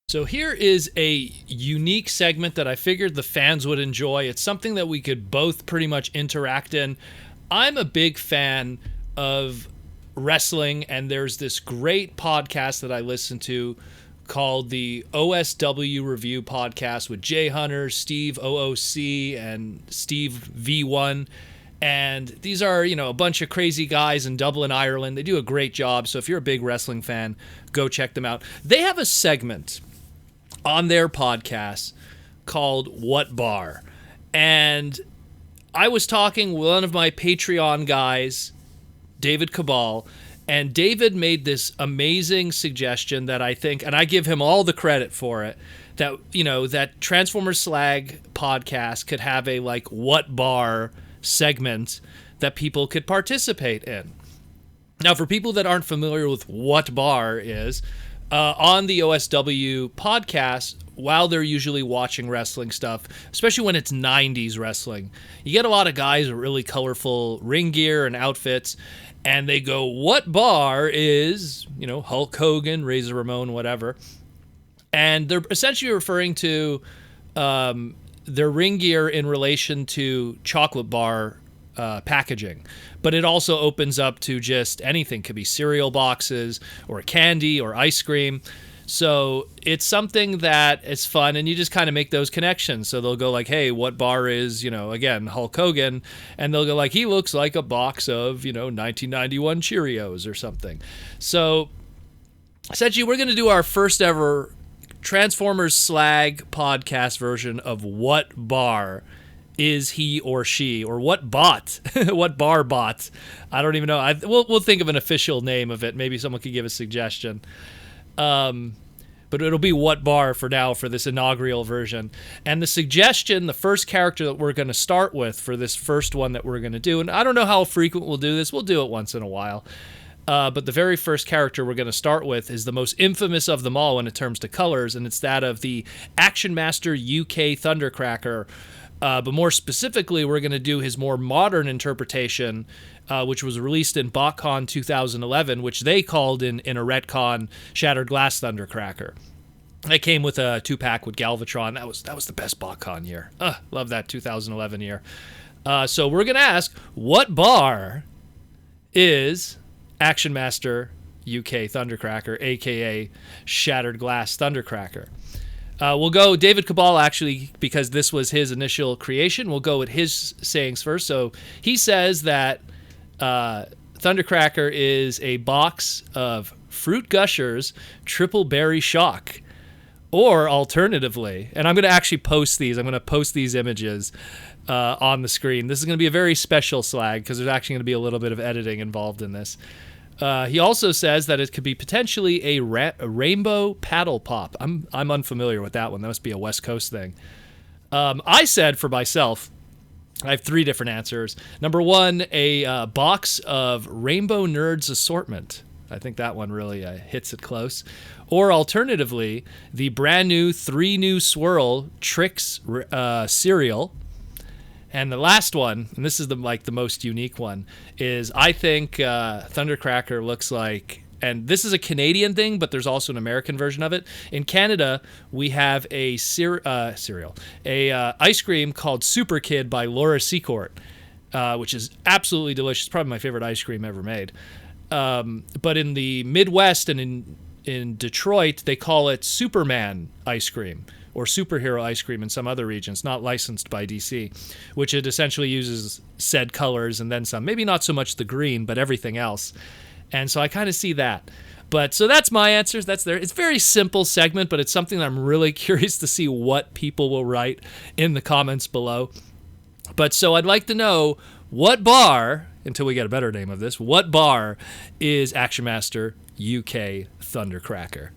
So here is a unique segment that I figured the fans would enjoy. It's something that we could both pretty much interact in. I'm a big fan of wrestling, and there's this great podcast that I listen to called the OSW Review Podcast with Jay Hunter, Steve OOC, and Steve V1. And these are, a bunch of crazy guys in Dublin, Ireland. They do a great job. So if you're a big wrestling fan, go check them out. They have a segment on their podcast called What Bar? And I was talking with one of my Patreon guys, David Cabal, and David made this amazing suggestion that I think, and I give him all the credit for it, that, that Transformers Slag podcast could have a What Bar segment that people could participate in. Now, for people that aren't familiar with what bar is, on the OSW podcast, while they're usually watching wrestling stuff, especially when it's 90s wrestling, you get a lot of guys with really colorful ring gear and outfits, and they go, what bar is, Hulk Hogan, Razor Ramon, whatever. And they're essentially referring to their ring gear in relation to chocolate bar packaging, but it also opens up to just anything. Could be cereal boxes or candy or ice cream. So it's something that is fun, and you just kind of make those connections. So they'll go like, hey, what bar is, again, Hulk Hogan, and they'll go like, he looks like a box of, 1991 Cheerios or something. So essentially we're going to do our first ever Transformers Slag podcast version of what bar is he or she, or what bot, what bar bot. I don't even know. We'll think of an official name of it. Maybe someone could give a suggestion. But it'll be what bar for now for this inaugural version. And the suggestion, the first character that we're going to start with for this first one that we're going to do, and I don't know how frequent we'll do this. We'll do it once in a while. But the very first character we're going to start with is the most infamous of them all when it comes to colors, and it's that of the Action Master UK Thundercracker. But more specifically, we're going to do his more modern interpretation, which was released in BotCon 2011, which they called in a retcon Shattered Glass Thundercracker. That came with a 2-pack with Galvatron. That was the best BotCon year. Love that 2011 year. So we're going to ask, what bar is Action Master UK Thundercracker, a.k.a. Shattered Glass Thundercracker? We'll go David Cabal, actually, because this was his initial creation. We'll go with his sayings first. So he says that Thundercracker is a box of Fruit Gushers Triple Berry Shock. Or alternatively, and I'm going to actually post these. I'm going to post these images on the screen. This is going to be a very special slag because there's actually going to be a little bit of editing involved in this. He also says that it could be potentially a rainbow paddle pop. I'm unfamiliar with that one. That must be a West Coast thing. I said for myself, I have 3 different answers. Number 1, a box of Rainbow Nerds assortment. I think that one really hits it close. Or alternatively, the brand new 3 New Swirl Tricks cereal. And the last one, and this is the most unique one, is I think Thundercracker looks like, and this is a Canadian thing, but there's also an American version of it. In Canada, we have a ice cream called Super Kid by Laura Secourt, which is absolutely delicious. Probably my favorite ice cream ever made. But in the Midwest and in Detroit, they call it Superman ice cream, or superhero ice cream in some other regions, not licensed by DC, which it essentially uses said colors and then some. Maybe not so much the green, but everything else. And so I kind of see that. But so that's my answers. That's there. It's a very simple segment, but it's something that I'm really curious to see what people will write in the comments below. But so I'd like to know what bar, until we get a better name of this, what bar is Action Master UK Thundercracker?